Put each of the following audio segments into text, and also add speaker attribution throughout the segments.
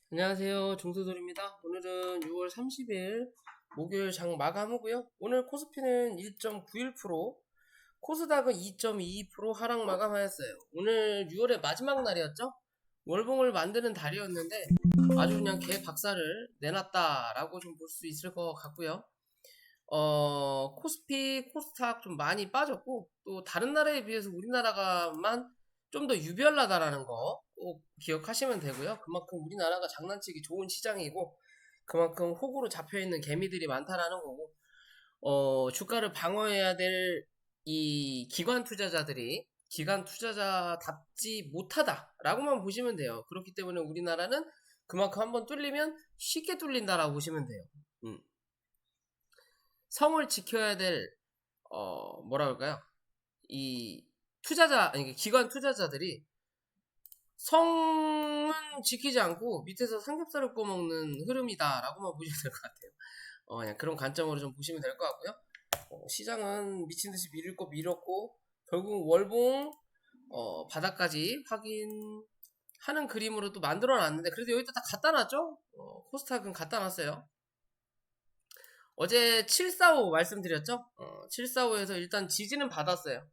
Speaker 1: 안녕하세요. 중소돌입니다. 오늘은 6월 30일 목요일 장 마감하고요. 오늘 코스피는 1.91%, 코스닥은 2.22% 하락 마감하였어요. 오늘 6월의 마지막 날이었죠? 월봉을 만드는 달이었는데 아주 그냥 개 박살을 내놨다라고 좀 볼 수 있을 것 같고요. 코스피, 코스닥 좀 많이 빠졌고, 또 다른 나라에 비해서 우리나라가만 좀 더 유별나다라는 거 꼭 기억하시면 되고요. 그만큼 우리나라가 장난치기 좋은 시장이고, 그만큼 호구로 잡혀있는 개미들이 많다라는 거고, 주가를 방어해야 될 이 기관 투자자들이 기관 투자자답지 못하다라고만 보시면 돼요. 그렇기 때문에 우리나라는 그만큼 한번 뚫리면 쉽게 뚫린다라고 보시면 돼요. 성을 지켜야 될, 뭐라 그럴까요? 이 아니, 기관 투자자들이 성은 지키지 않고 밑에서 삼겹살을 구워먹는 흐름이다라고만 보시면 될 것 같아요. 그냥 그런 관점으로 좀 보시면 될 것 같고요. 시장은 미친듯이 밀릴 거 밀었고, 결국 월봉, 바닥까지 확인하는 그림으로 또 만들어 놨는데, 그래도 여기다 다 갖다 놨죠? 코스닥은 갖다 놨어요. 어제 745 말씀드렸죠? 745에서 일단 지지는 받았어요.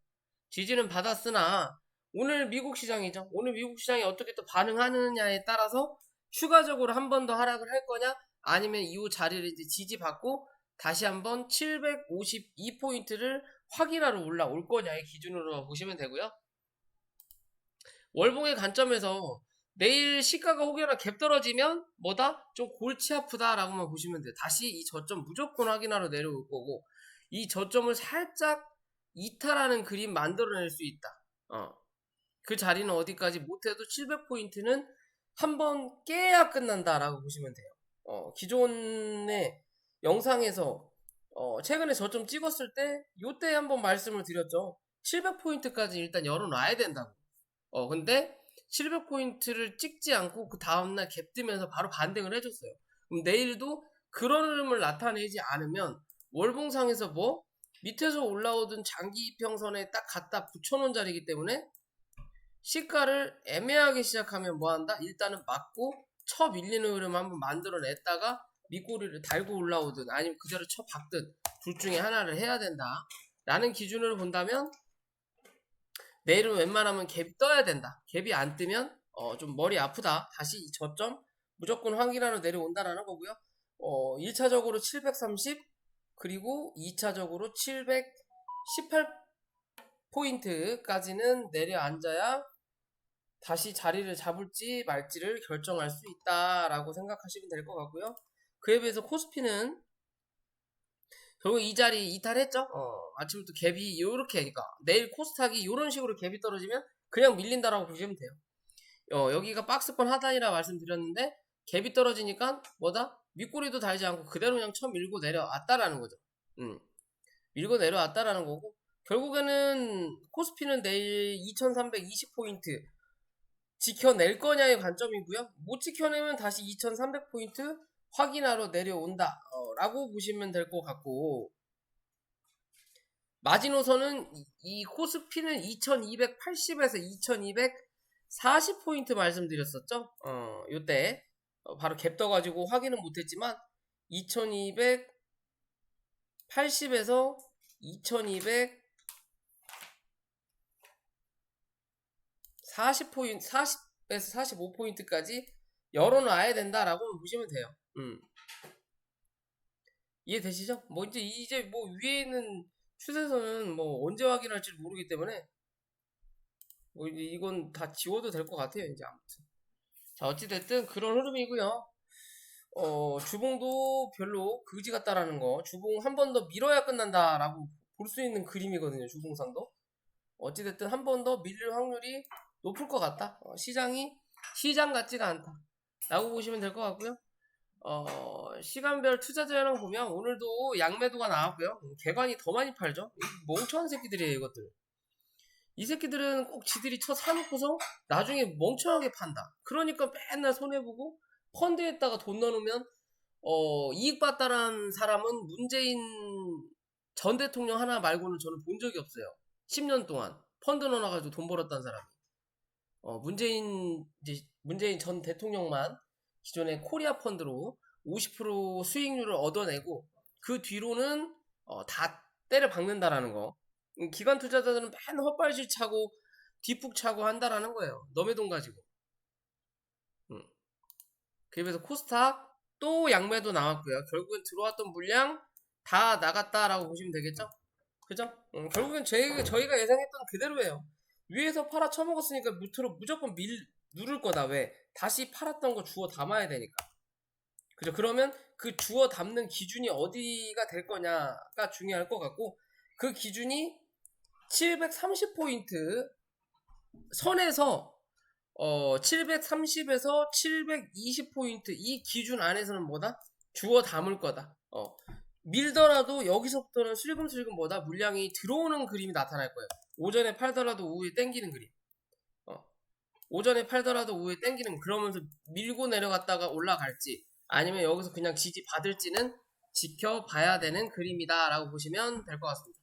Speaker 1: 지지는 받았으나 오늘 미국 시장이죠. 오늘 미국 시장이 어떻게 또 반응하느냐에 따라서 추가적으로 한 번 더 하락을 할 거냐, 아니면 이후 자리를 이제 지지받고 다시 한번 752포인트를 확인하러 올라올 거냐의 기준으로 보시면 되고요. 월봉의 관점에서 내일 시가가 혹여나 갭 떨어지면 뭐다? 좀 골치 아프다라고만 보시면 돼요. 다시 이 저점 무조건 확인하러 내려올 거고, 이 저점을 살짝 이탈하는 그림 만들어낼 수 있다. 그 자리는 어디까지 못해도 700포인트는 한번 깨야 끝난다라고 보시면 돼요. 기존의 영상에서 최근에 저점 찍었을 때 요때 한번 말씀을 드렸죠. 700포인트까지 일단 열어놔야 된다고. 근데 700포인트를 찍지 않고 그 다음날 갭 뜨면서 바로 반등을 해줬어요. 그럼 내일도 그런 흐름을 나타내지 않으면 월봉상에서 뭐 밑에서 올라오던 장기 이평선에 딱 갖다 붙여놓은 자리이기 때문에 시가를 애매하게 시작하면 뭐한다? 일단은 맞고 쳐 밀리는 흐름 한번 만들어냈다가 밑꼬리를 달고 올라오든 아니면 그대로 쳐 박든 둘 중에 하나를 해야 된다 라는 기준으로 본다면 내일은 웬만하면 갭이 떠야 된다. 갭이 안 뜨면 좀 머리 아프다. 다시 이 저점 무조건 확인하러 내려온다라는 거고요. 1차적으로 730 그리고 2차적으로 718포인트까지는 내려앉아야 다시 자리를 잡을지 말지를 결정할 수 있다라고 생각하시면 될 것 같고요. 그에 비해서 코스피는 결국 이 자리 이탈했죠. 아침부터 갭이 요렇게, 그러니까 내일 코스닥이 요런 식으로 갭이 떨어지면 그냥 밀린다라고 보시면 돼요. 여기가 박스권 하단이라 말씀드렸는데 갭이 떨어지니까 뭐다? 윗꼬리도 달지 않고 그대로 그냥 쳐 밀고 내려왔다라는 거죠. 밀고 내려왔다라는 거고, 결국에는 코스피는 내일 2320포인트 지켜낼 거냐의 관점이고요. 못 지켜내면 다시 2300포인트 확인하러 내려온다 라고 보시면 될 것 같고, 마지노선은 이 코스피는 2280에서 2240포인트 말씀드렸었죠. 요때 바로 갭 떠가지고 확인은 못했지만 2280에서 2240포인트, 40에서 45포인트까지 열어놔야 된다라고 보시면 돼요. 이해되시죠? 뭐 이제 뭐 위에는 추세선은 뭐 언제 확인할지 모르기 때문에 뭐 이제 이건 다 지워도 될 것 같아요. 이제 아무튼 자, 어찌됐든 그런 흐름이고요. 주봉도 별로 그지 같다라는 거, 주봉 한 번 더 밀어야 끝난다라고 볼 수 있는 그림이거든요. 주봉상도 어찌됐든 한 번 더 밀릴 확률이 높을 것 같다. 시장이 시장 같지가 않다 라고 보시면 될 것 같고요. 시간별 투자 전형 보면 오늘도 양매도가 나왔고요. 개관이 더 많이 팔죠. 멍청한 새끼들이에요, 이것들. 이 새끼들은 꼭 지들이 쳐 사놓고서 나중에 멍청하게 판다. 그러니까 맨날 손해보고 펀드에다가 돈 넣어놓으면 이익 봤다라는 사람은 문재인 전 대통령 하나 말고는 저는 본 적이 없어요. 10년 동안 펀드 넣어놔가지고 돈 벌었다는 사람이. 문재인 전 대통령만 기존의 코리아 펀드로 50% 수익률을 얻어내고 그 뒤로는 다 때려 박는다라는 거. 기관 투자자들은 맨 헛발질 차고 뒷북 차고 한다라는 거예요. 너의 돈 가지고. 그래서 코스닥 또 양매도 나왔고요. 결국엔 들어왔던 물량 다 나갔다라고 보시면 되겠죠? 그죠? 결국엔 저희가 예상했던 그대로예요. 위에서 팔아 쳐먹었으니까 밑으로 무조건 누를 거다. 왜? 다시 팔았던 거 주워 담아야 되니까. 그죠? 그러면 그 주워 담는 기준이 어디가 될 거냐가 중요할 것 같고, 그 기준이 730포인트 선에서 730에서 720포인트 이 기준 안에서는 뭐다? 주워 담을 거다. 밀더라도 여기서부터는 슬금슬금 뭐다? 물량이 들어오는 그림이 나타날 거예요. 오전에 팔더라도 오후에 땡기는 그림. 오전에 팔더라도 오후에 땡기는, 그러면서 밀고 내려갔다가 올라갈지 아니면 여기서 그냥 지지 받을지는 지켜봐야 되는 그림이다 라고 보시면 될 것 같습니다.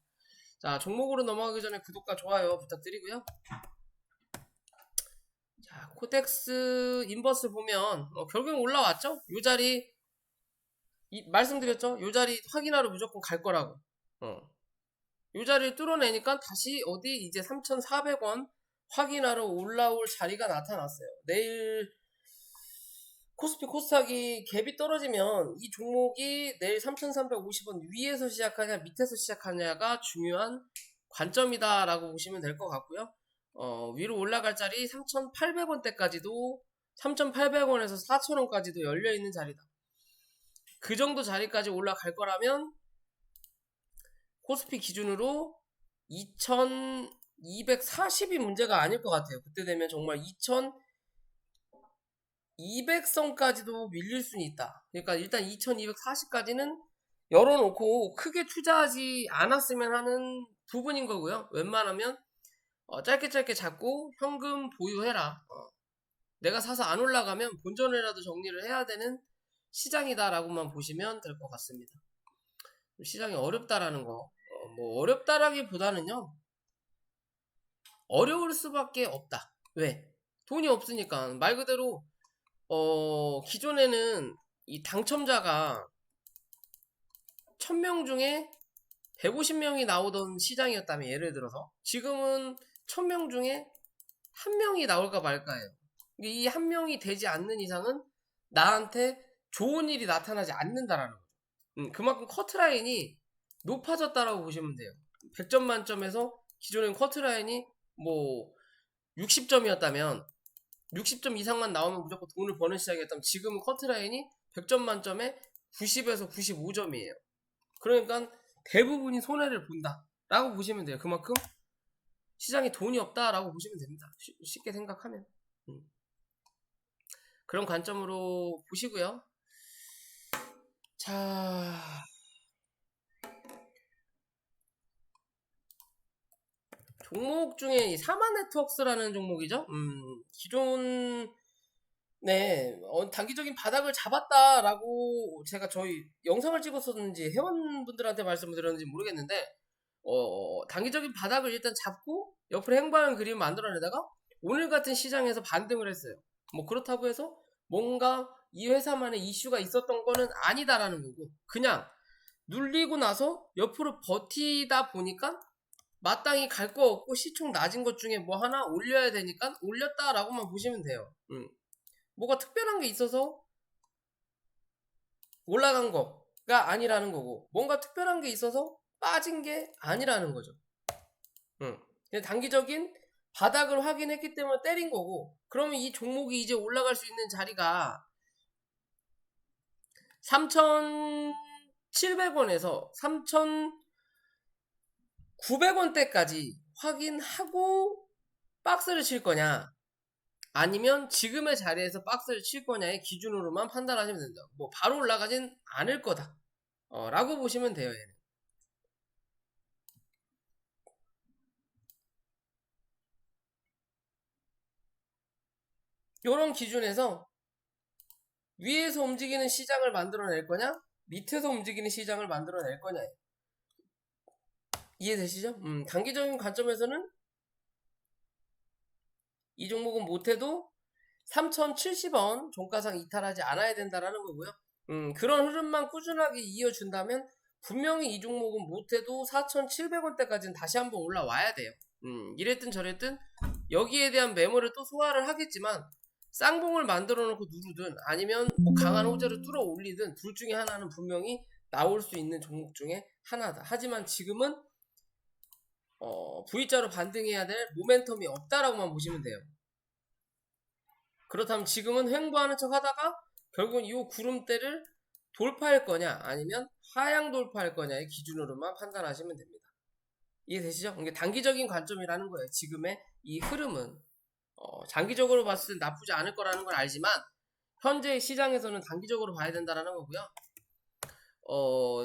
Speaker 1: 자, 종목으로 넘어가기 전에 구독과 좋아요 부탁드리고요. 자, 코덱스 인버스 보면 결국엔 올라왔죠? 요 자리 말씀드렸죠? 요 자리 확인하러 무조건 갈 거라고. 요 자리를 뚫어내니까 다시 어디 이제 3,400원 확인하러 올라올 자리가 나타났어요. 내일 코스피 코스닥이 갭이 떨어지면 이 종목이 내일 3,350원 위에서 시작하냐 밑에서 시작하냐가 중요한 관점이다 라고 보시면 될 것 같고요. 위로 올라갈 자리 3,800원대까지도 3,800원에서 4,000원까지도 열려있는 자리다. 그 정도 자리까지 올라갈 거라면 코스피 기준으로 2,240이 문제가 아닐 것 같아요. 그때 되면 정말 2,200선까지도 밀릴 수는 있다. 그러니까 일단 2,240까지는 열어놓고 크게 투자하지 않았으면 하는 부분인 거고요. 웬만하면 짧게 잡고 현금 보유해라. 내가 사서 안 올라가면 본전이라도 정리를 해야 되는 시장이다라고만 보시면 될 것 같습니다. 시장이 어렵다라는 거, 뭐 어렵다라기보다는요, 어려울 수밖에 없다. 왜? 돈이 없으니까. 말 그대로 기존에는 이 당첨자가 1000명 중에 150명이 나오던 시장이었다면, 예를 들어서 지금은 1000명 중에 1명이 나올까 말까예요. 이 1명이 되지 않는 이상은 나한테 좋은 일이 나타나지 않는다라는 거죠. 그만큼 커트라인이 높아졌다라고 보시면 돼요. 100점 만점에서 기존엔 커트라인이 뭐 60점이었다면 60점 이상만 나오면 무조건 돈을 버는 시장이었다면, 지금은 커트라인이 100점 만점에 90에서 95점이에요. 그러니까 대부분이 손해를 본다 라고 보시면 돼요. 그만큼 시장에 돈이 없다 라고 보시면 됩니다. 쉽게 생각하면. 그런 관점으로 보시고요. 자, 종목 중에 사마네트웍스라는 종목이죠. 기존 단기적인 바닥을 잡았다라고 제가 저희 영상을 찍었었는지 회원분들한테 말씀을 드렸는지 모르겠는데, 단기적인 바닥을 일단 잡고 옆으로 행보하는 그림을 만들어내다가 오늘 같은 시장에서 반등을 했어요. 뭐 그렇다고 해서 뭔가 이 회사만의 이슈가 있었던 거는 아니다라는 거고, 그냥 눌리고 나서 옆으로 버티다 보니까 마땅히 갈 거 없고 시총 낮은 것 중에 뭐 하나 올려야 되니까 올렸다라고만 보시면 돼요. 뭐가 특별한 게 있어서 올라간 거가 아니라는 거고, 뭔가 특별한 게 있어서 빠진 게 아니라는 거죠. 그냥 단기적인 바닥을 확인했기 때문에 때린 거고, 그러면 이 종목이 이제 올라갈 수 있는 자리가 3,700원에서 3,900원대까지 확인하고 박스를 칠 거냐, 아니면 지금의 자리에서 박스를 칠 거냐의 기준으로만 판단하시면 된다. 뭐 바로 올라가진 않을 거다 라고 보시면 돼요. 얘는. 이런 기준에서 위에서 움직이는 시장을 만들어낼 거냐, 밑에서 움직이는 시장을 만들어낼 거냐, 이해되시죠? 단기적인 관점에서는 이 종목은 못해도 3,070원 종가상 이탈하지 않아야 된다라는 거고요. 그런 흐름만 꾸준하게 이어준다면 분명히 이 종목은 못해도 4,700원대까지는 다시 한번 올라와야 돼요. 이랬든 저랬든 여기에 대한 매물을 또 소화를 하겠지만 쌍봉을 만들어 놓고 누르든 아니면 뭐 강한 호재를 뚫어 올리든 둘 중에 하나는 분명히 나올 수 있는 종목 중에 하나다. 하지만 지금은 V자로 반등해야 될 모멘텀이 없다라고만 보시면 돼요. 그렇다면 지금은 횡보하는 척 하다가 결국은 이 구름대를 돌파할 거냐 아니면 하향 돌파할 거냐의 기준으로만 판단하시면 됩니다. 이해되시죠? 이게 단기적인 관점이라는 거예요. 지금의 이 흐름은 장기적으로 봤을 땐 나쁘지 않을 거라는 걸 알지만 현재 시장에서는 단기적으로 봐야 된다는 거고요.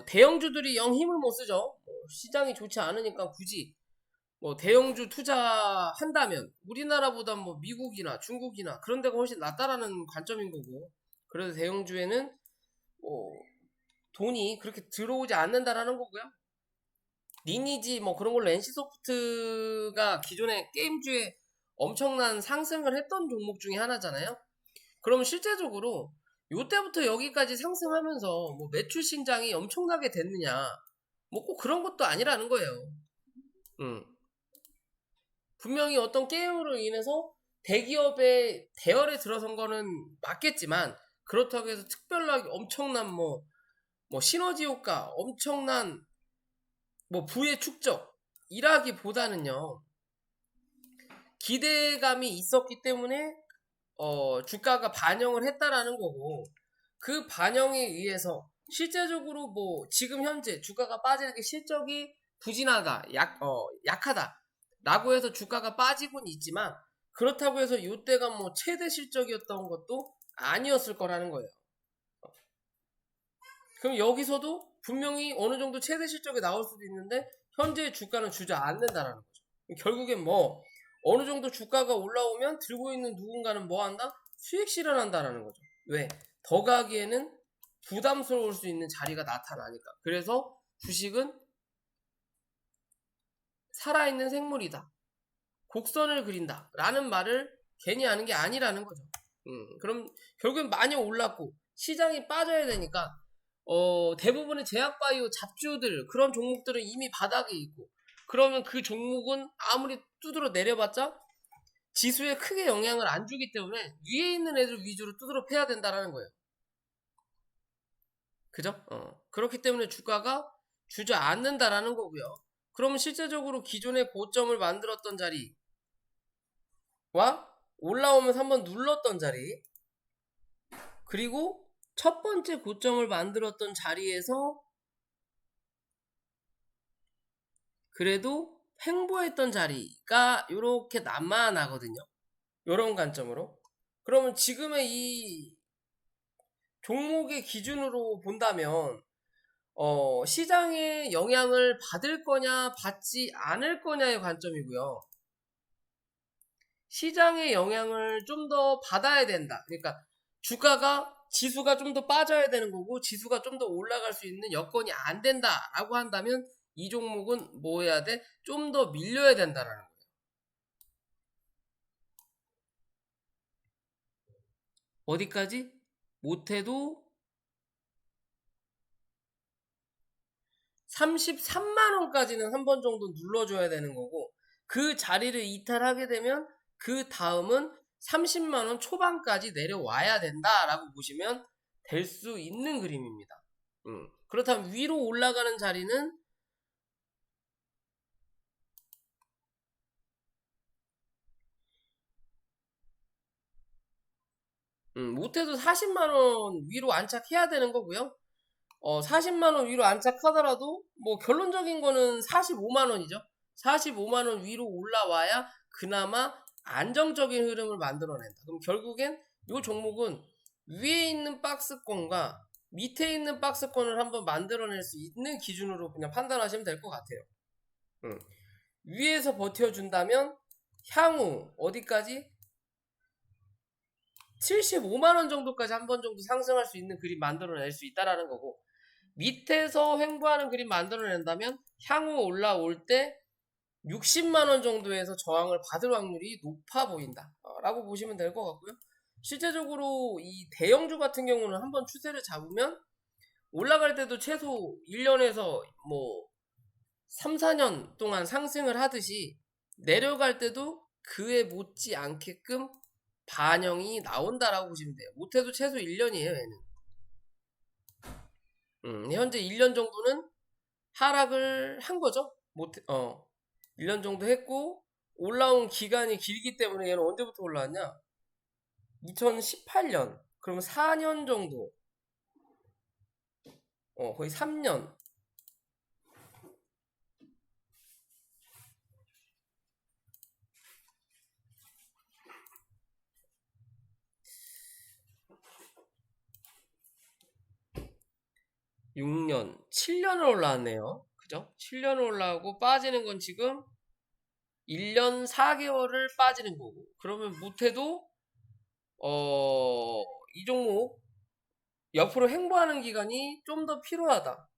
Speaker 1: 대형주들이 영 힘을 못 쓰죠. 시장이 좋지 않으니까 굳이 대형주 투자한다면 우리나라보다 미국이나 중국이나 그런 데가 훨씬 낫다라는 관점인 거고, 그래서 대형주에는 돈이 그렇게 들어오지 않는다라는 거고요. 리니지 그런 걸로 NC소프트가 기존에 게임주에 엄청난 상승을 했던 종목 중에 하나잖아요. 그러면 실제적으로 요때부터 여기까지 상승하면서 매출 신장이 엄청나게 됐느냐, 꼭 그런 것도 아니라는 거예요. 분명히 어떤 게임으로 인해서 대기업의 대열에 들어선 거는 맞겠지만, 그렇다고 해서 특별하게 엄청난 시너지 효과, 엄청난 부의 축적 이라기보다는요, 기대감이 있었기 때문에 주가가 반영을 했다라는 거고, 그 반영에 의해서 실제적으로 지금 현재 주가가 빠지는 게 실적이 부진하다, 약하다 라고 해서 주가가 빠지곤 있지만, 그렇다고 해서 이때가 최대 실적이었던 것도 아니었을 거라는 거예요. 그럼 여기서도 분명히 어느 정도 최대 실적이 나올 수도 있는데 현재 주가는 주저앉는다라는 거죠. 결국엔 어느 정도 주가가 올라오면 들고 있는 누군가는 한다? 수익 실현한다라는 거죠. 왜? 더 가기에는 부담스러울 수 있는 자리가 나타나니까. 그래서 주식은 살아있는 생물이다, 곡선을 그린다 라는 말을 괜히 하는 게 아니라는 거죠. 그럼 결국엔 많이 올랐고 시장이 빠져야 되니까 대부분의 제약바이오 잡주들, 그런 종목들은 이미 바닥에 있고, 그러면 그 종목은 아무리 두드러 내려봤자 지수에 크게 영향을 안 주기 때문에 위에 있는 애들 위주로 두드러 패야 된다라는 거예요. 그죠? 그렇기 때문에 주가가 주저앉는다라는 거고요. 그러면 실제적으로 기존의 고점을 만들었던 자리와 올라오면서 한번 눌렀던 자리, 그리고 첫 번째 고점을 만들었던 자리에서 그래도 횡보했던 자리가 이렇게 남아나거든요. 이런 관점으로. 그러면 지금의 이 종목의 기준으로 본다면 시장의 영향을 받을 거냐 받지 않을 거냐의 관점이고요. 시장의 영향을 좀 더 받아야 된다. 그러니까 지수가 좀 더 빠져야 되는 거고, 지수가 좀 더 올라갈 수 있는 여건이 안 된다라고 한다면 이 종목은 뭐 해야 돼? 좀 더 밀려야 된다라는 거예요. 어디까지? 못해도 33만원까지는 한 번 정도 눌러줘야 되는 거고, 그 자리를 이탈하게 되면 그 다음은 30만원 초반까지 내려와야 된다라고 보시면 될 수 있는 그림입니다. 그렇다면 위로 올라가는 자리는 못해도 40만원 위로 안착해야 되는 거고요. 40만원 위로 안착하더라도 결론적인 거는 45만원이죠. 45만원 위로 올라와야 그나마 안정적인 흐름을 만들어낸다. 그럼 결국엔 이 종목은 위에 있는 박스권과 밑에 있는 박스권을 한번 만들어낼 수 있는 기준으로 그냥 판단하시면 될 것 같아요. 위에서 버텨준다면 향후 어디까지? 75만원 정도까지 한 번 정도 상승할 수 있는 그림 만들어낼 수 있다라는 거고, 밑에서 횡보하는 그림 만들어낸다면 향후 올라올 때 60만원 정도에서 저항을 받을 확률이 높아 보인다 라고 보시면 될 것 같고요. 실제적으로 이 대형주 같은 경우는 한번 추세를 잡으면 올라갈 때도 최소 1년에서 뭐 3, 4년 동안 상승을 하듯이 내려갈 때도 그에 못지 않게끔 반영이 나온다라고 보시면 돼요. 못해도 최소 1년이에요, 얘는. 현재 1년 정도는 하락을 한 거죠. 1년 정도 했고, 올라온 기간이 길기 때문에 얘는 언제부터 올라왔냐? 2018년. 그러면 4년 정도. 거의 3년. (6년) (7년을) 올라왔네요. 그죠? 7년을 올라오고 빠지는 건 지금 1년 4개월을 빠지는 거고, 그러면 못해도 이 종목 옆으로 횡보하는 기간이 좀 더 필요하다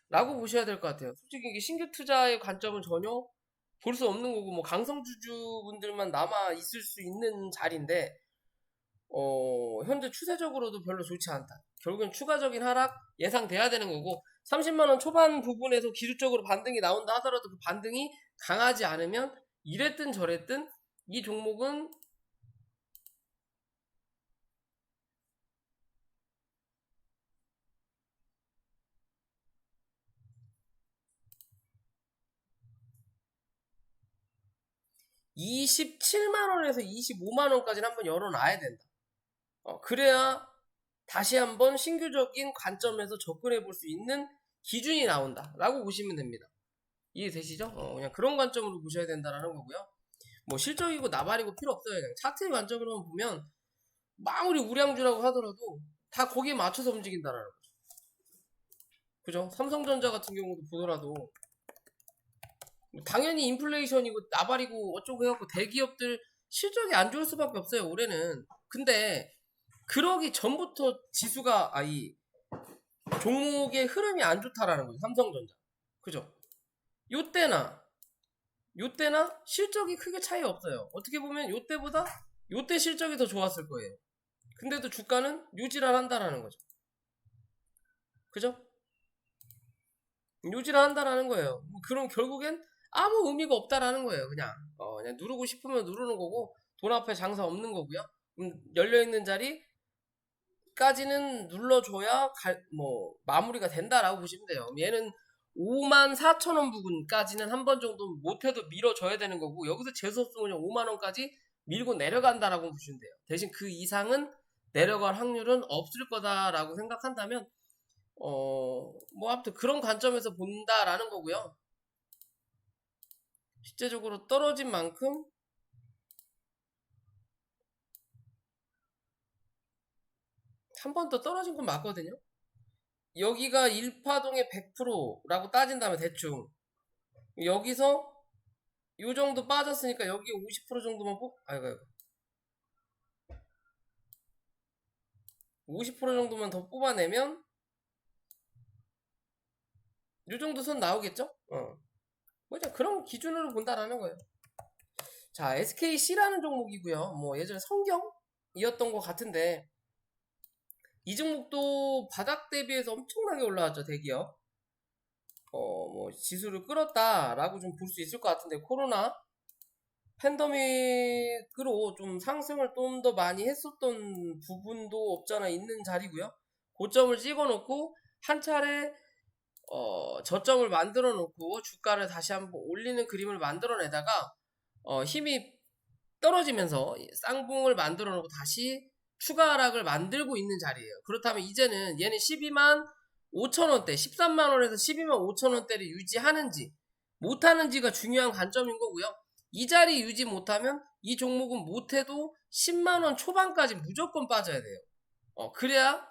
Speaker 1: 라고 보셔야 될 것 같아요. 솔직히 이게 신규 투자의 관점은 전혀 볼 수 없는 거고, 뭐 강성주주 분들만 남아 있을 수 있는 자리인데, 현재 추세적으로도 별로 좋지 않다. 결국엔 추가적인 하락 예상돼야 되는 거고, 30만원 초반 부분에서 기술적으로 반등이 나온다 하더라도 그 반등이 강하지 않으면 이랬든 저랬든 이 종목은 27만원에서 25만원까지는 한번 열어놔야 된다. 그래야 다시 한번 신규적인 관점에서 접근해 볼 수 있는 기준이 나온다 라고 보시면 됩니다. 이해되시죠? 그냥 그런 관점으로 보셔야 된다라는 거고요. 뭐 실적이고 나발이고 필요 없어요. 그냥 차트의 관점으로 보면 아무리 우량주라고 하더라도 다 거기에 맞춰서 움직인다라는 거죠. 그죠? 삼성전자 같은 경우도 보더라도 당연히 인플레이션이고 나발이고 어쩌고 해갖고 대기업들 실적이 안 좋을 수밖에 없어요, 올해는. 근데 그러기 전부터 지수가 이 종목의 흐름이 안 좋다라는 거죠, 삼성전자. 그죠? 요때나 실적이 크게 차이 없어요. 어떻게 보면 요때 실적이 더 좋았을 거예요. 근데도 주가는 유지를 한다라는 거죠. 그죠? 유지를 한다라는 거예요. 그럼 결국엔 아무 의미가 없다라는 거예요. 그냥 누르고 싶으면 누르는 거고, 돈 앞에 장사 없는 거고요. 열려있는 자리까지는 눌러줘야 마무리가 된다라고 보시면 돼요. 얘는 54,000원 부근까지는 한 번 정도 못해도 밀어줘야 되는 거고, 여기서 재수없으면 그냥 5만원까지 밀고 내려간다라고 보시면 돼요. 대신 그 이상은 내려갈 확률은 없을 거다라고 생각한다면 아무튼 그런 관점에서 본다라는 거고요. 실제적으로 떨어진 만큼 한 번 더 떨어진 건 맞거든요. 여기가 1파동의 100%라고 따진다면 대충 여기서 요 정도 빠졌으니까 여기 50% 정도만 50% 정도만 더 뽑아내면 요 정도 선 나오겠죠? 그런 기준으로 본다라는 거예요. 자, SKC라는 종목이고요. 뭐 예전에 성경이었던 것 같은데, 이 종목도 바닥 대비해서 엄청나게 올라왔죠, 대기업. 지수를 끌었다라고 좀 볼 수 있을 것 같은데, 코로나 팬데믹으로 좀 상승을 좀 더 많이 했었던 부분도 없잖아 있는 자리고요. 고점을 찍어놓고 한 차례 저점을 만들어 놓고 주가를 다시 한번 올리는 그림을 만들어내다가 힘이 떨어지면서 쌍봉을 만들어 놓고 다시 추가 하락을 만들고 있는 자리예요. 그렇다면 이제는 얘는 12만 5천원대 13만원에서 12만 5천원대를 유지하는지 못하는지가 중요한 관점인 거고요. 이 자리 유지 못하면 이 종목은 못해도 10만원 초반까지 무조건 빠져야 돼요. 그래야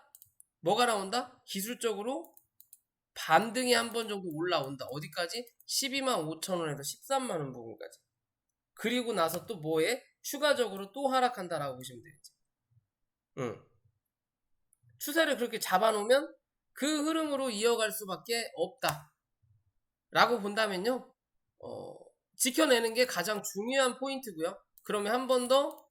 Speaker 1: 뭐가 나온다? 기술적으로 반등이 한 번 정도 올라온다. 어디까지? 12만 5천원에서 13만원 부분까지. 그리고 나서 또 뭐에? 추가적으로 또 하락한다라고 보시면 되겠지. 추세를 그렇게 잡아놓으면 그 흐름으로 이어갈 수밖에 없다 라고 본다면요, 지켜내는 게 가장 중요한 포인트고요. 그러면 한 번 더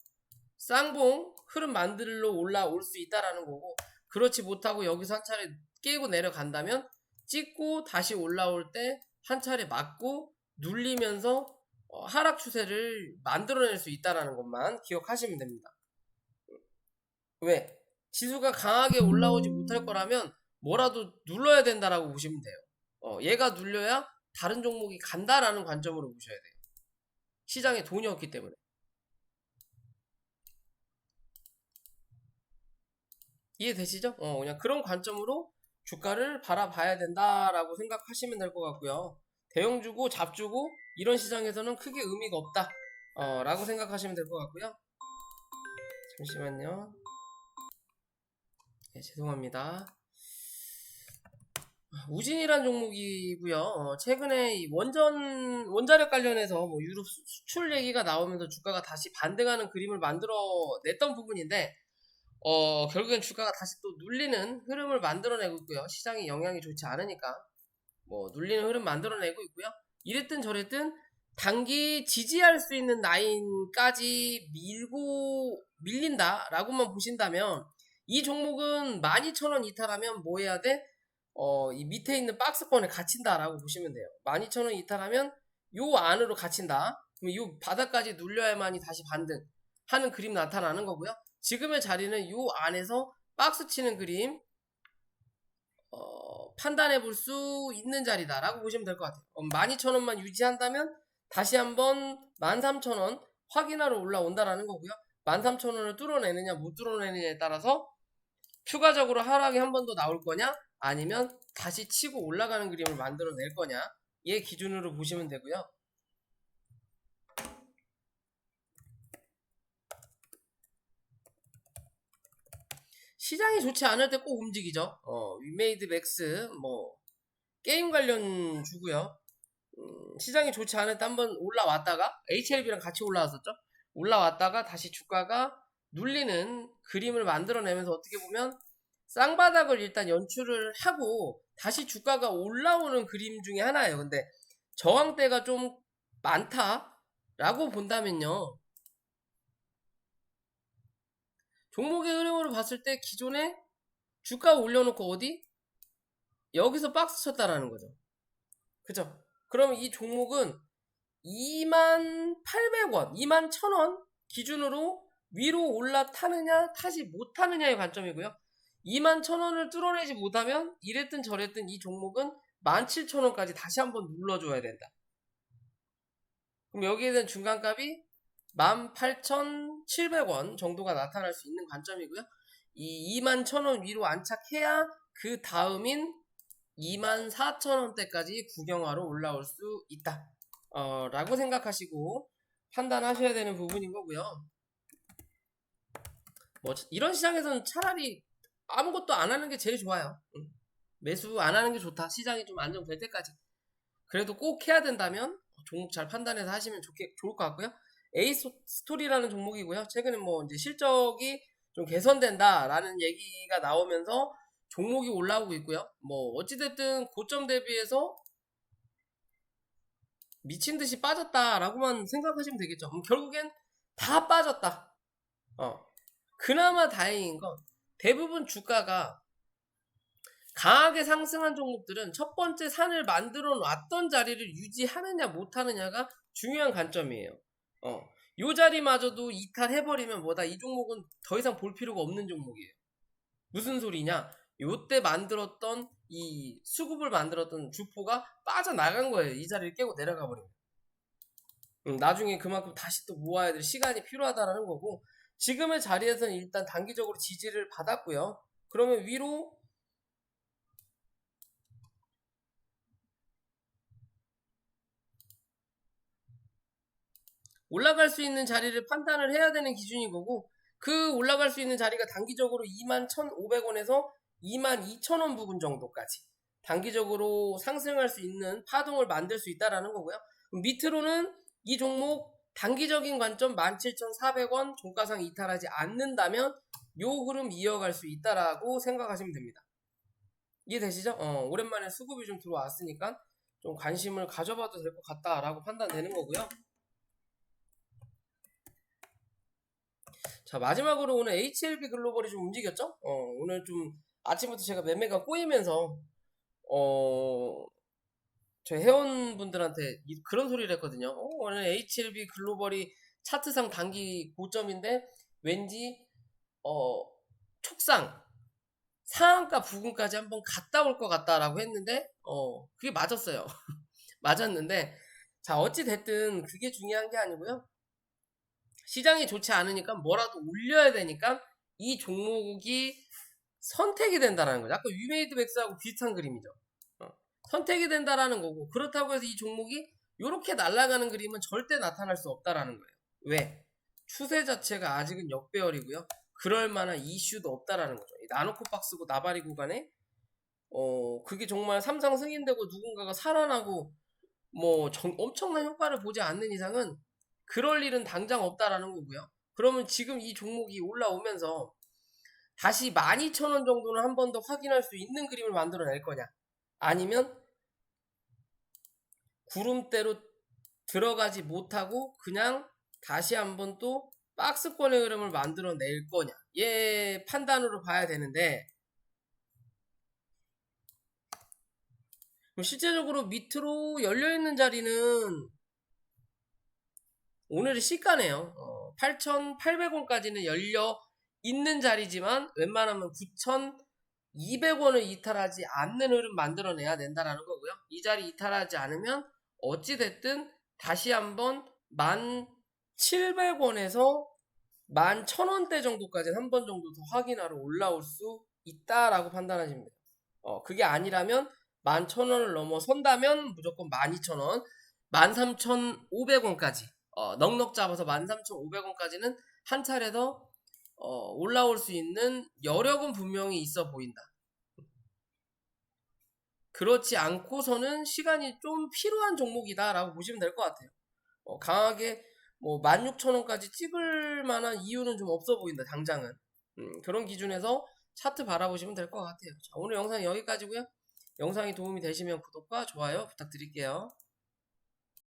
Speaker 1: 쌍봉 흐름 만들러 올라올 수 있다라는 거고, 그렇지 못하고 여기서 한 차례 깨고 내려간다면 찍고 다시 올라올 때 한 차례 맞고 눌리면서 하락 추세를 만들어낼 수 있다라는 것만 기억하시면 됩니다. 왜? 지수가 강하게 올라오지 못할 거라면 뭐라도 눌러야 된다라고 보시면 돼요. 얘가 눌려야 다른 종목이 간다라는 관점으로 보셔야 돼요. 시장에 돈이 없기 때문에. 이해되시죠? 그냥 그런 관점으로 주가를 바라봐야 된다라고 생각하시면 될 것 같고요. 대형주고 잡주고 이런 시장에서는 크게 의미가 없다 라고 생각하시면 될 것 같고요. 잠시만요. 네, 죄송합니다. 우진이란 종목이고요. 최근에 이 원자력 관련해서 뭐 유럽 수출 얘기가 나오면서 주가가 다시 반등하는 그림을 만들어냈던 부분인데 결국엔 주가가 다시 또 눌리는 흐름을 만들어내고 있고요. 시장이 영향이 좋지 않으니까 뭐 눌리는 흐름 만들어내고 있고요. 이랬든 저랬든 단기 지지할 수 있는 라인까지 밀린다라고만 보신다면 이 종목은 12,000원 이탈하면 뭐 해야 돼? 이 밑에 있는 박스권에 갇힌다라고 보시면 돼요. 12,000원 이탈하면 요 안으로 갇힌다. 그럼 요 바닥까지 눌려야만이 다시 반등하는 그림 나타나는 거고요. 지금의 자리는 요 안에서 박스 치는 그림 판단해 볼 수 있는 자리다라고 보시면 될 것 같아요. 12,000원만 유지한다면 다시 한번 13,000원 확인하러 올라온다라는 거고요. 13,000원을 뚫어내느냐 못 뚫어내느냐에 따라서 추가적으로 하락이 한 번 더 나올 거냐 아니면 다시 치고 올라가는 그림을 만들어낼 거냐 얘 기준으로 보시면 되고요. 시장이 좋지 않을 때 꼭 움직이죠. 위메이드 맥스 뭐 게임 관련 주고요. 시장이 좋지 않을 때 한번 올라왔다가 HLB랑 같이 올라왔었죠. 올라왔다가 다시 주가가 눌리는 그림을 만들어내면서 어떻게 보면 쌍바닥을 일단 연출을 하고 다시 주가가 올라오는 그림 중에 하나예요. 근데 저항대가 좀 많다라고 본다면요. 종목의 흐름으로 봤을 때 기존에 주가 올려놓고 어디? 여기서 박스 쳤다라는 거죠. 그죠? 그러면 이 종목은 28,000원, 21,000원 기준으로 위로 올라타느냐 타지 못하느냐의 관점이고요. 21,000원을 뚫어내지 못하면 이랬든 저랬든 이 종목은 17,000원까지 다시 한번 눌러줘야 된다. 그럼 여기에 대한 중간값이 18,700원 정도가 나타날 수 있는 관점이고요. 이 21,000원 위로 안착해야 그 다음인 24,000원대까지 구경하러 올라올 수 있다 라고 생각하시고 판단하셔야 되는 부분인 거고요. 뭐 이런 시장에서는 차라리 아무것도 안 하는 게 제일 좋아요. 매수 안 하는 게 좋다. 시장이 좀 안정될 때까지. 그래도 꼭 해야 된다면 종목 잘 판단해서 하시면 좋을 것 같고요. 에이스토리라는 종목이고요. 최근에 뭐 이제 실적이 좀 개선된다라는 얘기가 나오면서 종목이 올라오고 있고요. 뭐 어찌됐든 고점 대비해서 미친 듯이 빠졌다라고만 생각하시면 되겠죠. 결국엔 다 빠졌다. 그나마 다행인 건 대부분 주가가 강하게 상승한 종목들은 첫 번째 산을 만들어 놨던 자리를 유지하느냐 못하느냐가 중요한 관점이에요. 요 자리마저도 이탈해버리면 뭐다? 이 종목은 더 이상 볼 필요가 없는 종목이에요. 무슨 소리냐? 요때 만들었던 이 수급을 만들었던 주포가 빠져나간 거예요. 이 자리를 깨고 내려가 버리면. 나중에 그만큼 다시 또 모아야 될 시간이 필요하다라는 거고 지금의 자리에서는 일단 단기적으로 지지를 받았고요. 그러면 위로 올라갈 수 있는 자리를 판단을 해야 되는 기준인 거고 그 올라갈 수 있는 자리가 단기적으로 21,500원에서 22,000원 부근 정도까지 단기적으로 상승할 수 있는 파동을 만들 수 있다라는 거고요. 밑으로는 이 종목 단기적인 관점 17,400원 종가상 이탈하지 않는다면 요 흐름 이어갈 수 있다라고 생각하시면 됩니다. 이해되시죠? 오랜만에 수급이 좀 들어왔으니까 좀 관심을 가져봐도 될 것 같다라고 판단되는 거고요. 자, 마지막으로 오늘 HLB 글로벌이 좀 움직였죠? 오늘 좀 아침부터 제가 매매가 꼬이면서 저희 회원분들한테 그런 소리를 했거든요. 오늘 HLB 글로벌이 차트상 단기 고점인데 왠지 촉상 상한가 부근까지 한번 갔다 올 것 같다라고 했는데 그게 맞았어요. 맞았는데 자, 어찌 됐든 그게 중요한 게 아니고요. 시장이 좋지 않으니까 뭐라도 올려야 되니까 이 종목이 선택이 된다라는 거죠. 아까 위메이드 백스하고 비슷한 그림이죠. 선택이 된다라는 거고, 그렇다고 해서 이 종목이 이렇게 날아가는 그림은 절대 나타날 수 없다라는 거예요. 왜? 추세 자체가 아직은 역배열이고요. 그럴 만한 이슈도 없다라는 거죠. 이 나노코박스고 나바리 구간에 그게 정말 삼상 승인되고 누군가가 살아나고 뭐 엄청난 효과를 보지 않는 이상은 그럴 일은 당장 없다라는 거고요. 그러면 지금 이 종목이 올라오면서 다시 12,000원 정도는 한 번 더 확인할 수 있는 그림을 만들어낼 거냐, 아니면 구름대로 들어가지 못하고 그냥 다시 한번 또 박스권의 흐름을 만들어낼 거냐, 얘 판단으로 봐야 되는데, 실제적으로 밑으로 열려있는 자리는 오늘의 시가네요. 8,800원까지는 열려 있는 자리지만 웬만하면 9,200원을 이탈하지 않는 흐름 만들어내야 된다라는 거고요. 이 자리 이탈하지 않으면 어찌됐든 다시 한번 1,700원에서 11,000원대 정도까지 한 번 정도 더 확인하러 올라올 수 있다라고 판단하시면 돼요. 그게 아니라면 11,000원을 넘어선다면 무조건 12,000원, 13,500원까지 넉넉 잡아서 13,500원까지는 한 차례 더 올라올 수 있는 여력은 분명히 있어 보인다. 그렇지 않고서는 시간이 좀 필요한 종목이다라고 보시면 될 것 같아요. 강하게 뭐 16,000원까지 찍을 만한 이유는 좀 없어 보인다, 당장은. 그런 기준에서 차트 바라보시면 될 것 같아요. 자, 오늘 영상 여기까지고요. 영상이 도움이 되시면 구독과 좋아요 부탁드릴게요.